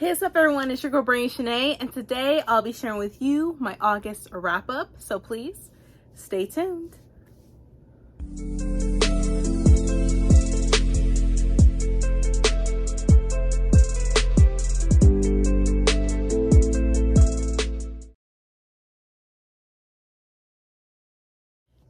Hey, what's up everyone, it's your girl Brain Shanae, and today I'll be sharing with you my August wrap up, so please stay tuned.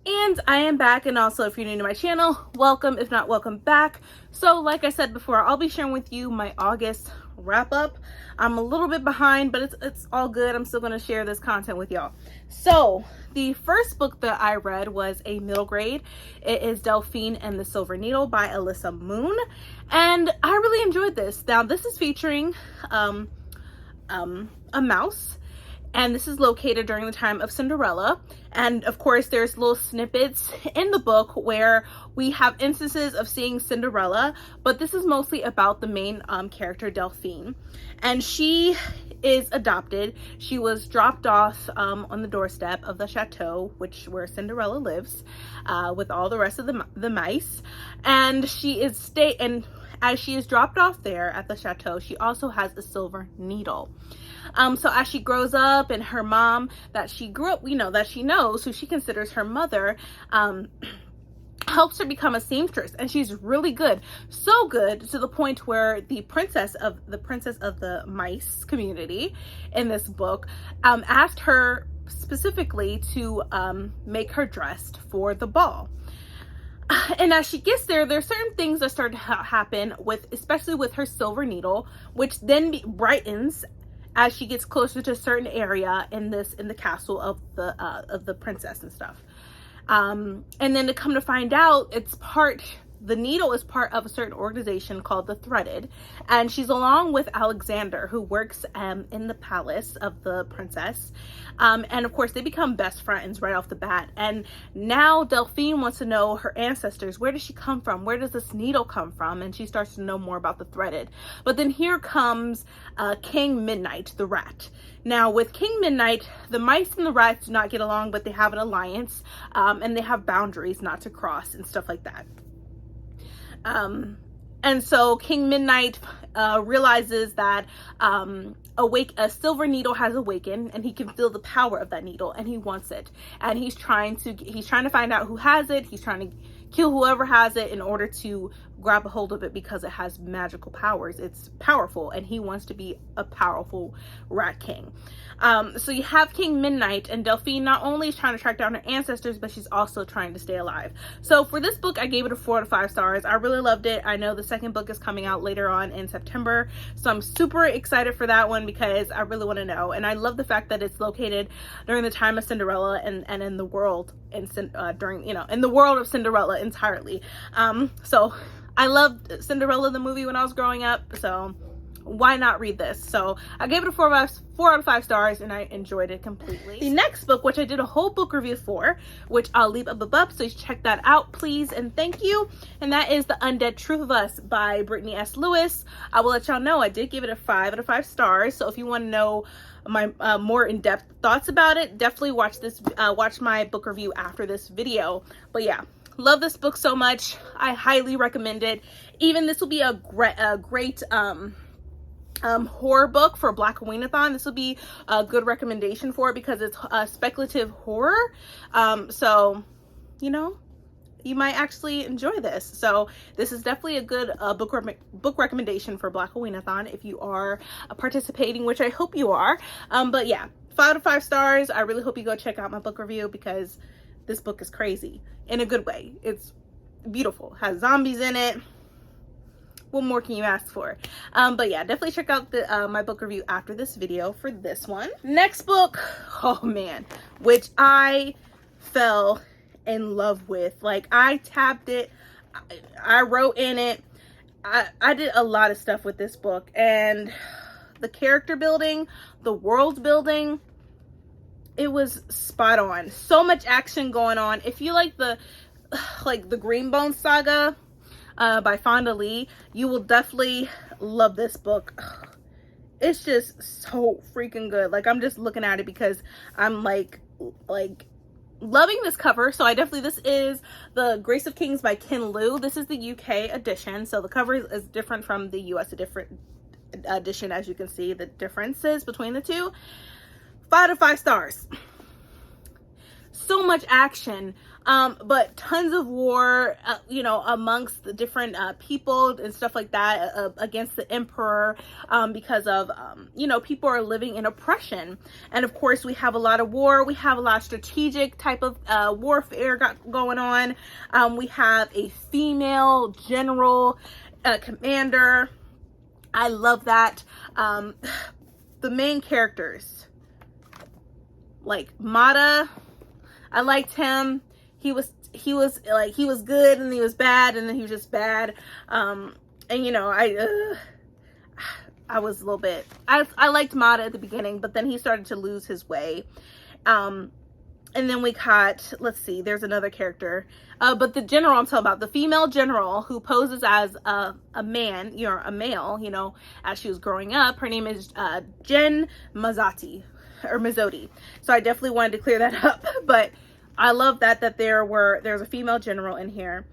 And I am back, and also if you're new to my channel, welcome. If not, welcome back. So like I said before, I'll be sharing with you my August wrap up. I'm a little bit behind, but it's all good. I'm still going to share this content with y'all. So the first book that I read was a middle grade. It is Delphine and the Silver Needle by Alyssa Moon, and I really enjoyed this. Now this is featuring a mouse, and this is located during the time of Cinderella. And of course there's little snippets in the book where we have instances of seeing Cinderella, but this is mostly about the main character, Delphine. And she is adopted. She was dropped off on the doorstep of the chateau, where Cinderella lives, with all the rest of the mice. And she is and as she is dropped off there at the chateau, she also has a silver needle. So as she grows up, and her mom that she grew up, that she knows, who she considers her mother, helps her become a seamstress, and she's really good, so good to the point where the princess of the mice community in this book asked her specifically to make her dressed for the ball. And as she gets there, there's certain things that start to happen especially with her silver needle, which then brightens as she gets closer to a certain area in the castle of the princess and stuff. And then to come to find out, the needle is part of a certain organization called the Threaded, and she's along with Alexander, who works in the palace of the princess. And of course they become best friends right off the bat. And now Delphine wants to know her ancestors. Where does she come from? Where does this needle come from? And she starts to know more about the Threaded. But then here comes King Midnight, the rat. Now with King Midnight, the mice and the rats do not get along, but they have an alliance, and they have boundaries not to cross and stuff like that. And so King Midnight realizes that a silver needle has awakened, and he can feel the power of that needle, and he wants it. And he's trying to find out who has it. He's trying to kill whoever has it in order to grab a hold of it, because it has magical powers. It's powerful, and he wants to be a powerful rat king. So you have King Midnight, and Delphine not only is trying to track down her ancestors, but she's also trying to stay alive. So for this book, I gave it a 4 out of 5 stars. I really loved it. I know the second book is coming out later on in September, so I'm super excited for that one because I really want to know. And I love the fact that it's located during the time of Cinderella and in the world in the world of Cinderella entirely. So I loved Cinderella the movie when I was growing up, so why not read this? So I gave it a 4 out of 5 stars, and I enjoyed it completely. The next book, which I did a whole book review for, which I'll leave up, so you should check that out, please and thank you. And that is The Undead Truth of Us by Brittany S. Lewis. I will let y'all know I did give it a 5 out of 5 stars. So if you want to know my more in-depth thoughts about it, definitely watch my book review after this video. But yeah, love this book so much. I highly recommend it. Even this will be a great horror book for Black Halloween-a-thon. This will be a good recommendation for it because it's speculative horror. So you might actually enjoy this. So this is definitely a good book recommendation for Black Halloween-a-thon if you are participating, which I hope you are. But yeah, 5 out of 5 stars. I really hope you go check out my book review because this book is crazy in a good way. It's beautiful, has zombies in it. What more can you ask for? But yeah, definitely check out my book review after this video for this one. Next book, oh man, which I fell in love with. Like, I tabbed it, I wrote in it, I did a lot of stuff with this book, and the character building, the world building, it was spot on. So much action going on. If you like the Greenbone Saga by Fonda Lee, you will definitely love this book. It's just so freaking good. Like, I'm just looking at it because I'm like loving this cover. So this is the Grace of Kings by Ken Liu. This is the UK edition, so the cover is different from the US edition, as you can see the differences between the two. 5 out of 5 stars. So much action, but tons of war, you know, amongst the different people and stuff like that, against the emperor, because of, you know, people are living in oppression. And of course we have a lot of war, we have a lot of strategic type of warfare going on. We have a female general, commander. I love that. The main characters, like Mata, I liked him. He was good, and he was bad, and then he was just bad. And you know, I was a little bit, I liked Mata at the beginning, but then he started to lose his way. And then we got, let's see, there's another character, but the general I'm talking about, the female general who poses as a man, you know, a male, you know, as she was growing up. Her name is Jen Mazzotti. So I definitely wanted to clear that up. But I love that there's a female general in here,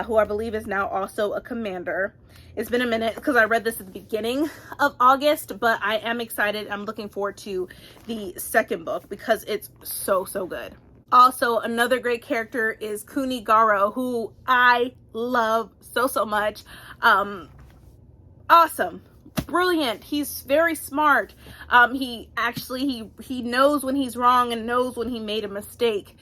who I believe is now also a commander. It's been a minute because I read this at the beginning of August, but I am excited. I'm looking forward to the second book because it's so good. Also, another great character is Kunigaro, who I love so much. Awesome, brilliant. He's very smart. He knows when he's wrong and knows when he made a mistake.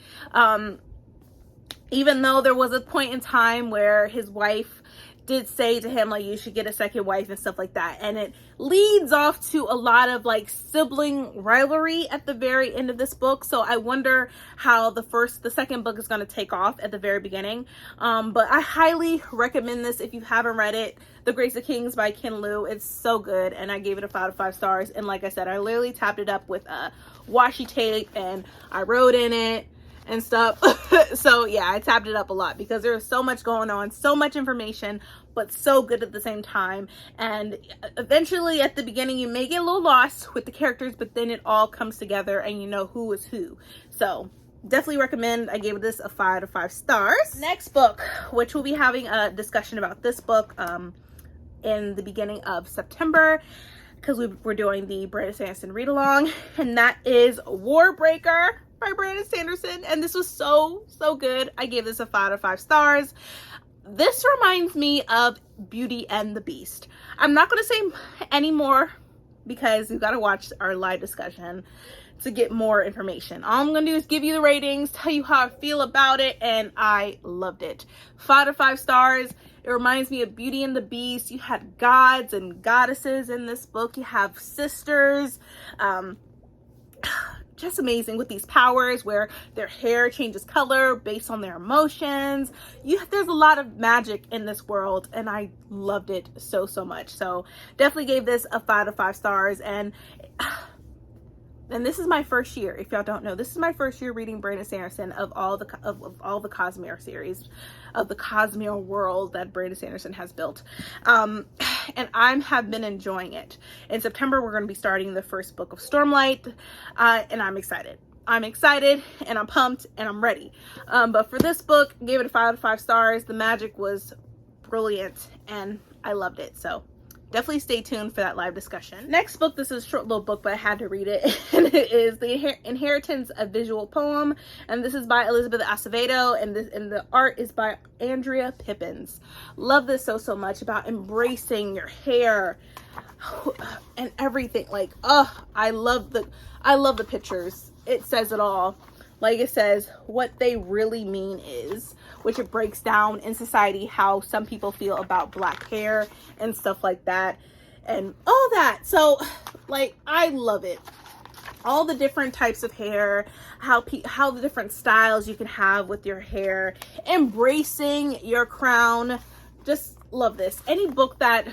Even though there was a point in time where his wife did say to him, like, you should get a second wife and stuff like that, and it leads off to a lot of like sibling rivalry at the very end of this book. So I wonder how the second book is going to take off at the very beginning. But I highly recommend this if you haven't read it. The Grace of Kings by Ken Liu. It's so good, and I gave it a 5 out of 5 stars. And like I said, I literally tapped it up with washi tape, and I wrote in it and stuff. So yeah, I tapped it up a lot because there's so much going on, so much information, but so good at the same time. And eventually at the beginning you may get a little lost with the characters, but then it all comes together and you know who is who. So definitely recommend. I gave this a 5 out of 5 stars. Next book, which we'll be having a discussion about this book in the beginning of September, because we're doing the Brandon Sanderson read along, and that is Warbreaker by Brandon Sanderson. And this was so good. I gave this a 5 out of 5 stars. This reminds me of Beauty and the Beast. I'm not going to say any more because you've got to watch our live discussion to get more information. All I'm going to do is give you the ratings, tell you how I feel about it, and I loved it. 5 out of 5 stars. It reminds me of Beauty and the Beast. You had gods and goddesses in this book. You have sisters. Just amazing with these powers where their hair changes color based on their emotions. There's a lot of magic in this world, and I loved it so much. So definitely gave this a 5 out of 5 stars. And this is my first year. If y'all don't know, this is my first year reading Brandon Sanderson of all the Cosmere series, of the Cosmere world that Brandon Sanderson has built. And I have been enjoying it. In September, we're going to be starting the first book of Stormlight, and I'm excited. I'm excited, and I'm pumped, and I'm ready. But for this book, I gave it a 5 out of 5 stars. The magic was brilliant, and I loved it. So definitely stay tuned for that live discussion. Next book, this is a short little book, but I had to read it. And it is The Inheritance, a Visual Poem. And this is by Elizabeth Acevedo, and the art is by Andrea Pippins. Love this so much, about embracing your hair and everything. Like, I love the pictures. It says it all. Like, it says what they really mean is, which it breaks down in society how some people feel about black hair and stuff like that and all that. So like, I love it. All the different types of hair, how the different styles you can have with your hair, embracing your crown. Just love this. Any book that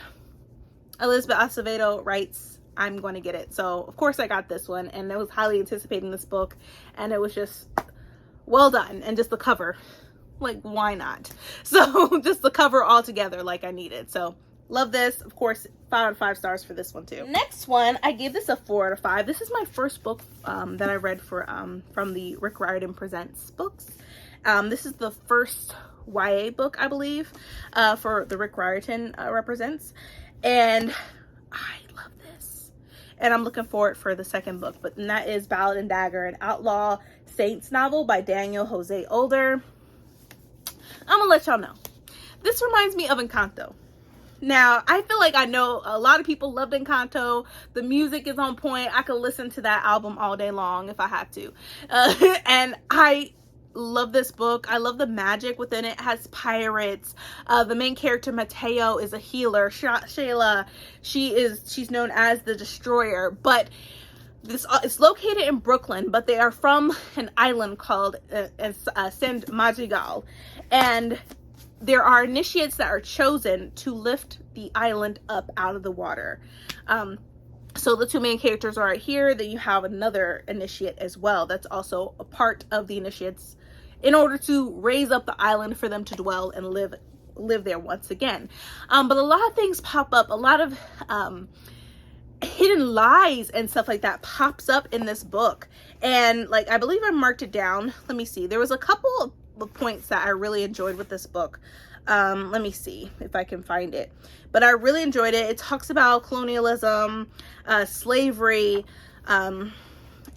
Elizabeth Acevedo writes, I'm going to get it. So of course I got this one, and I was highly anticipating this book, and it was just well done. And just the cover, like, why not? So just the cover all together, like, I needed. So love this. Of course, 5 out of 5 stars for this one too. Next one, I gave this a 4 out of 5. This is my first book that I read from the Rick Riordan Presents books. This is the first YA book, I believe, for the Rick Riordan Represents, and I and I'm looking forward for the second book. But that is Ballad and Dagger, an outlaw saints novel by Daniel Jose Older. I'm gonna let y'all know. This reminds me of Encanto. Now, I feel like I know a lot of people loved Encanto. The music is on point. I could listen to that album all day long if I had to. And I love this book. I love the magic within it. It has pirates. The main character, Mateo, is a healer. Shayla, she's known as the Destroyer. But it's located in Brooklyn, but they are from an island called Saint Madrigal. And there are initiates that are chosen to lift the island up out of the water. So the two main characters are right here. Then you have another initiate as well that's also a part of the initiates in order to raise up the island for them to dwell and live there once again. But a lot of things pop up. A lot of hidden lies and stuff like that pops up in this book. And like, I believe I marked it down. Let me see. There was a couple of points that I really enjoyed with this book. Let me see if I can find it, but I really enjoyed it. It talks about colonialism, slavery,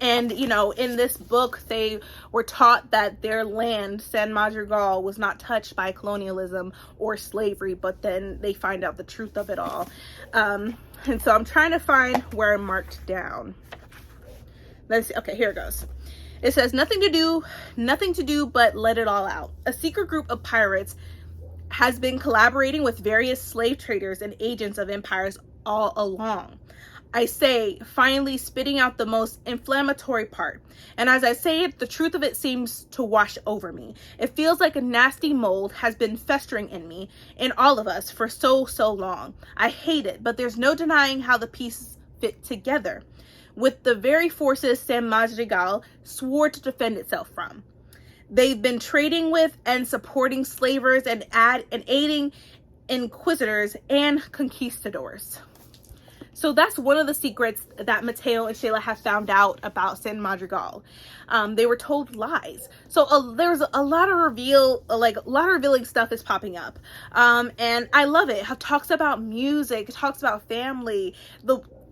and you know, in this book they were taught that their land, San Madrigal, was not touched by colonialism or slavery, but then they find out the truth of it all. And so I'm trying to find where I marked down. Let's see. Okay, here it goes. It says, nothing to do but let it all out. A secret group of pirates has been collaborating with various slave traders and agents of empires all along. I say, finally spitting out the most inflammatory part. And as I say it, the truth of it seems to wash over me. It feels like a nasty mold has been festering in me, in all of us, for so long. I hate it, but there's no denying how the pieces fit together with the very forces San Madrigal swore to defend itself from. They've been trading with and supporting slavers and aiding inquisitors and conquistadors. So that's one of the secrets that Mateo and Shayla have found out about San Madrigal. They were told lies. So there's a lot of revealing stuff is popping up. And I love it. It talks about music. It talks about family.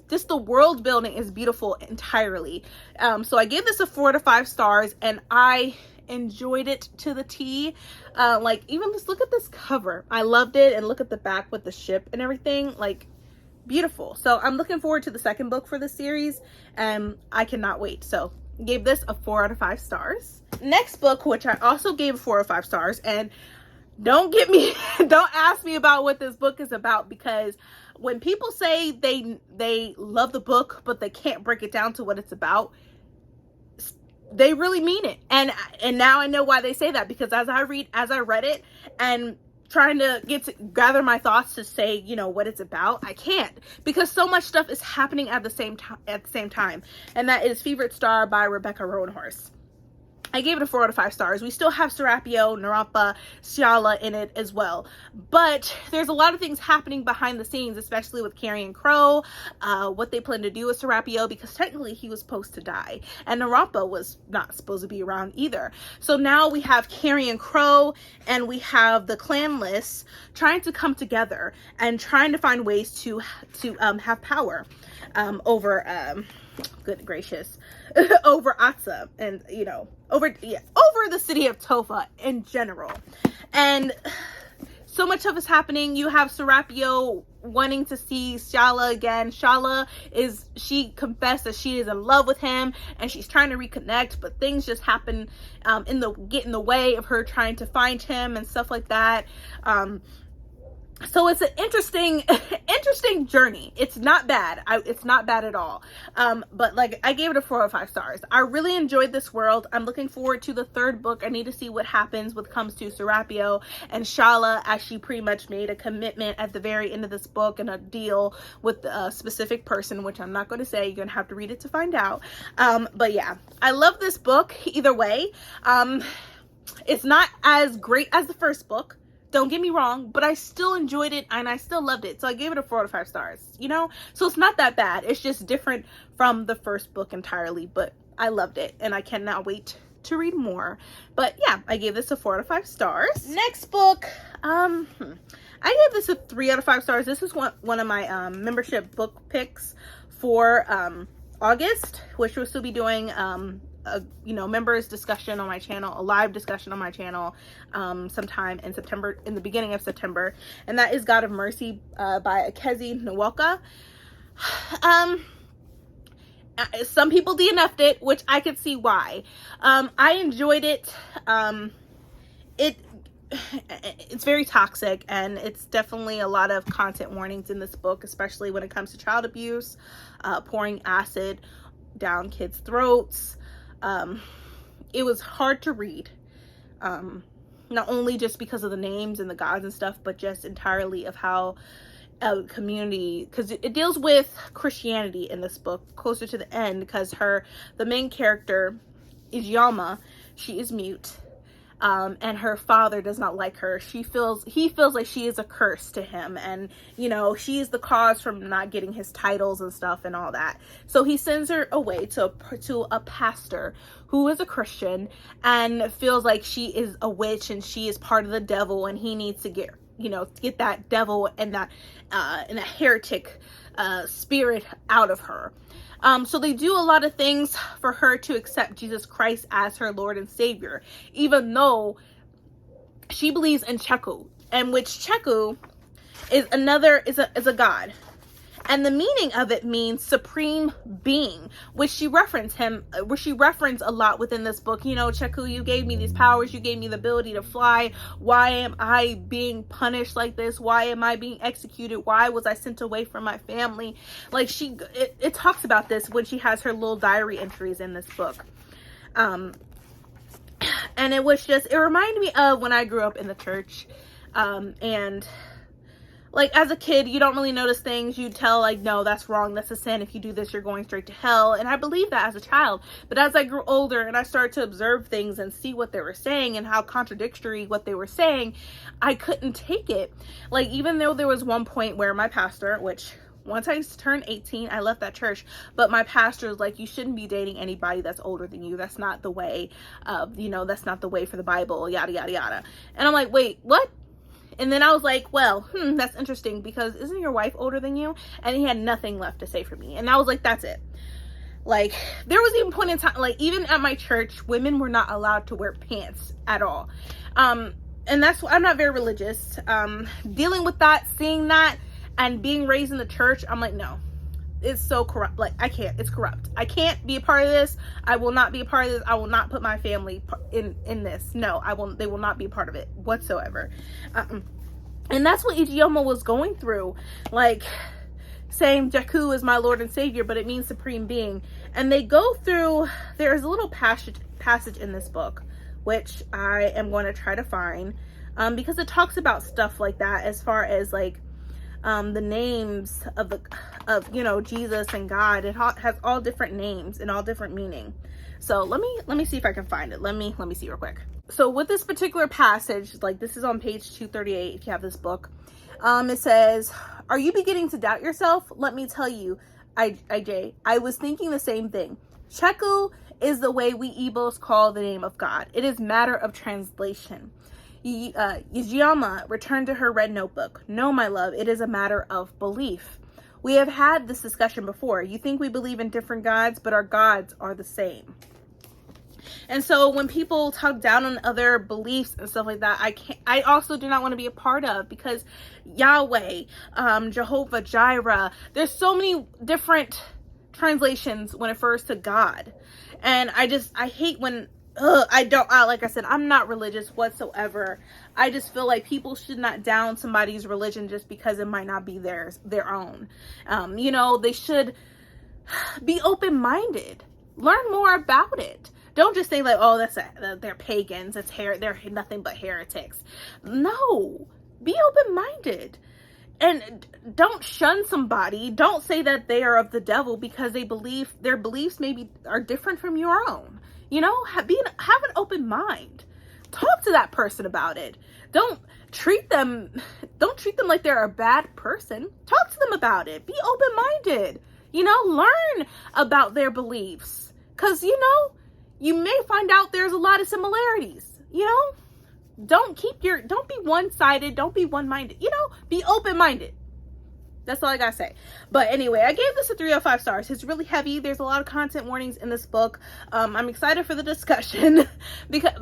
Just the world building is beautiful entirely. So I gave this a 4 to 5 stars, and I enjoyed it to the T. Like, even just look at this cover. I loved it, and look at the back with the ship and everything. Like, beautiful. So I'm looking forward to the second book for the series, and I cannot wait. So gave this a 4 out of 5 stars. Next book, which I also gave 4 out of 5 stars, and don't ask me about what this book is about, because when people say they love the book but they can't break it down to what it's about, they really mean it. And now I know why they say that, because as I read it and trying to gather my thoughts to say, you know, what it's about, I can't, because so much stuff is happening at the same time. And that is Favorite Star by Rebecca Roanhorse. I gave it a 4 out of 5 stars. We still have Serapio, Narampa, Scialla in it as well. But there's a lot of things happening behind the scenes, especially with Carrion Crow, what they plan to do with Serapio, because technically he was supposed to die. And Narampa was not supposed to be around either. So now we have Carrion Crow and we have the clan lists trying to come together and trying to find ways to have power over good gracious, over Atsa, and you know, over the city of Tofa in general. And so much of it's happening. You have Serapio wanting to see Scialla again. Scialla she confessed that she is in love with him and she's trying to reconnect, but things just happen get in the way of her trying to find him and stuff like that. So it's an interesting journey. It's not bad. It's not bad at all. But like, I gave it a 4 out of 5 stars. I really enjoyed this world. I'm looking forward to the third book. I need to see what happens when it comes to Serapio and Scialla, as she pretty much made a commitment at the very end of this book and a deal with a specific person, which I'm not going to say. You're going to have to read it to find out. But yeah, I love this book either way. It's not as great as the first book. Don't get me wrong, but I still enjoyed it and I still loved it. So I gave it a 4 out of 5 stars, you know? So it's not that bad. It's just different from the first book entirely, but I loved it and I cannot wait to read more. But yeah, I gave this a 4 out of 5 stars. Next book, I gave this a 3 out of 5 stars. This is one of my membership book picks for August, which we'll still be doing a members discussion on my channel, a live discussion on my channel sometime in September, in the beginning of September, and that is God of Mercy by Akezi Nwaka. Some people DNF'd it, which I could see why. I enjoyed it. It's very toxic, and it's definitely a lot of content warnings in this book, especially when it comes to child abuse, pouring acid down kids' throats. It was hard to read, not only just because of the names and the gods and stuff, but just entirely of how a community, because it deals with Christianity in this book closer to the end, because the main character is Yama. She is mute. And her father does not like her. He feels like she is a curse to him, and she is the cause from not getting his titles and stuff and all that. So he sends her away to a pastor who is a Christian and feels like she is a witch and she is part of the devil, and he needs to get that devil and that heretic spirit out of her. So they do a lot of things for her to accept Jesus Christ as her Lord and Savior, even though she believes in Cheku, and which Cheku is a god. And the meaning of it means supreme being, which she referenced a lot within this book. Cheku, you gave me these powers, you gave me the ability to fly. Why am I being punished like this? Why am I being executed? Why was I sent away from my family? Like it talks about this when she has her little diary entries in this book. And it reminded me of when I grew up in the church, and like, as a kid, you don't really notice things. You tell, like, no, that's wrong. That's a sin. If you do this, you're going straight to hell. And I believed that as a child. But as I grew older and I started to observe things and see what they were saying and how contradictory what they were saying, I couldn't take it. Like, even though there was one point where my pastor, which once I turned 18, I left that church. But my pastor was like, you shouldn't be dating anybody that's older than you. That's not the way, that's not the way for the Bible, yada, yada, yada. And I'm like, wait, what? And then I was like, well, that's interesting, because isn't your wife older than you? And he had nothing left to say for me. And I was like, that's it. Like, there was even a point in time, like, even at my church, women were not allowed to wear pants at all. And that's why I'm not very religious. Dealing with that, seeing that, and being raised in the church, I'm like, no. It's so corrupt. Like, I can't. It's corrupt. I can't be a part of this. I will not be a part of this. I will not put my family in this. No, I won't. They will not be a part of it whatsoever. And that's what Ijiyama was going through, like saying Jakku is my Lord and Savior, but it means supreme being. And they go through. There's a little passage in this book, which I am going to try to find, because it talks about stuff like that, as far as like the names of Jesus and God. It has all different names and all different meaning. So let me see if I can find it. Let me see real quick. So with this particular passage, like, this is on page 238 if you have this book. It says, "Are you beginning to doubt yourself? Let me tell you, IJ, I was thinking the same thing. Cheku is the way we Igbos call the name of God. It is matter of translation." Yujiyama returned to her red notebook. "No, my love, it is a matter of belief. We have had this discussion before. You think we believe in different gods, but our gods are the same." And so when people talk down on other beliefs and stuff like that, I also do not want to be a part of, because Yahweh, Jehovah Jireh, there's so many different translations when it refers to God. And I hate when like I said, I'm not religious whatsoever. I just feel like people should not down somebody's religion just because it might not be their own. They should be open-minded. Learn more about it. Don't just say like, oh, they're pagans. They're nothing but heretics. No, be open-minded. And don't shun somebody. Don't say that they are of the devil because their beliefs maybe are different from your own. Have an open mind. Talk to that person about it. Don't treat them like they're a bad person. Talk to them about it. Be open-minded. Learn about their beliefs. Because, you may find out there's a lot of similarities. Don't be one-sided. Don't be one-minded. Be open-minded. That's all I gotta say. But anyway, I gave this a 3 out of 5 stars. It's really heavy. There's a lot of content warnings in this book. I'm excited for the discussion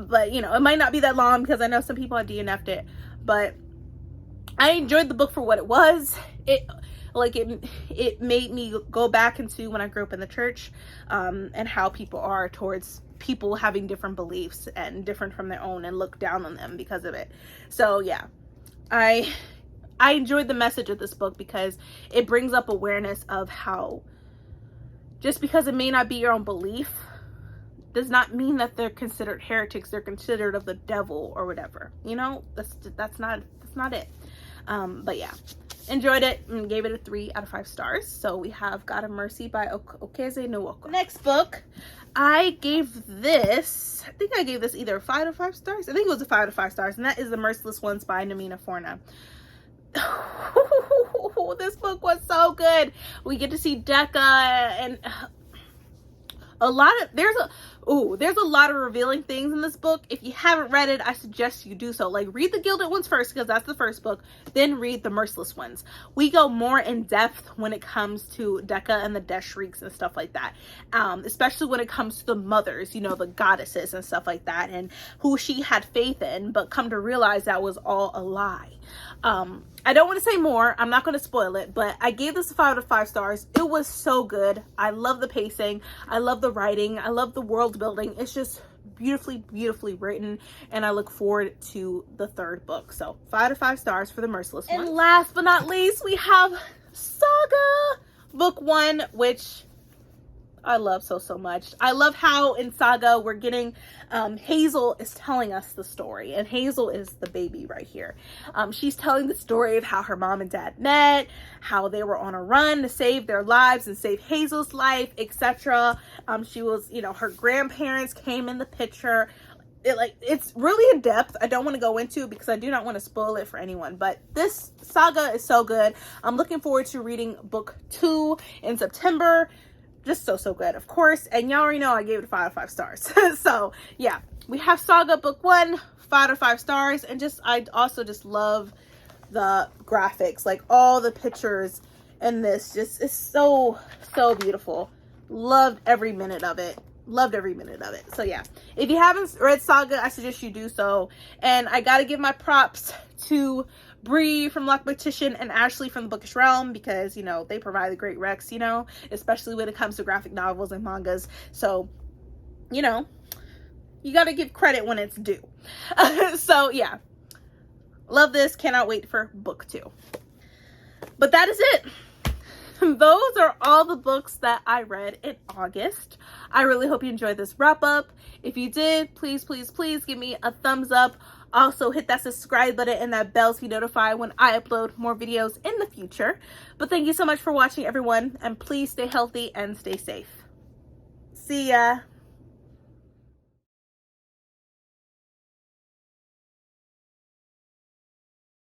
but you know, it might not be that long because I know some people have DNF'd it, but I enjoyed the book for what it was. It made me go back into when I grew up in the church, and how people are towards people having different beliefs and different from their own, and look down on them because of it. So yeah, I enjoyed the message of this book because it brings up awareness of how just because it may not be your own belief does not mean that they're considered heretics. They're considered of the devil or whatever, you know. That's not it. But yeah, enjoyed it and gave it a 3 out of 5 stars. So we have God of Mercy by Okeze Nwoko. Next book, I think I gave this either 5 out of 5 stars. I think it was a 5 out of 5 stars, and that is The Merciless Ones by Namina Forna. This book was so good. We get to see Decca, and there's a lot of revealing things in this book. If you haven't read it, I suggest you do so. Like, read the Gilded Ones first because that's the first book, then read the Merciless Ones. We go more in depth when it comes to Decca and the Death Shrieks and stuff like that, especially when it comes to the mothers, you know, the goddesses and stuff like that, and who she had faith in but come to realize that was all a lie. I don't want to say more. I'm not going to spoil it, but I gave this a 5 out of 5 stars. It was so good. I love the pacing. I love the writing. I love the world building. It's just beautifully written, and I look forward to the 3rd book. So 5 out of 5 stars for The Merciless One. And last but not least, we have Saga book 1, which I love so much. I love how in Saga we're getting Hazel is telling us the story, and Hazel is the baby right here. She's telling the story of how her mom and dad met, how they were on a run to save their lives and save Hazel's life, etc. She was, you know, her grandparents came in the picture. It's really in depth. I don't want to go into it because I do not want to spoil it for anyone, but this saga is so good. I'm looking forward to reading book 2 in September. Just so good, of course. And y'all already know I gave it a 5 out of 5 stars. So yeah, we have Saga book 1, 5 out of 5 stars. And I also just love the graphics, like all the pictures in this just is so beautiful. Loved every minute of it. So yeah, if you haven't read Saga, I suggest you do so. And I gotta give my props to Bree from Lock Petition and Ashley from the Bookish Realm, because, you know, they provide the great recs, you know, especially when it comes to graphic novels and mangas. So, you know, you got to give credit when it's due. So yeah, love this. Cannot wait for book 2. But that is it. Those are all the books that I read in August. I really hope you enjoyed this wrap up. If you did, please give me a thumbs up. Also, hit that subscribe button and that bell to be notified when I upload more videos in the future. But thank you so much for watching, everyone, and please stay healthy and stay safe. See ya.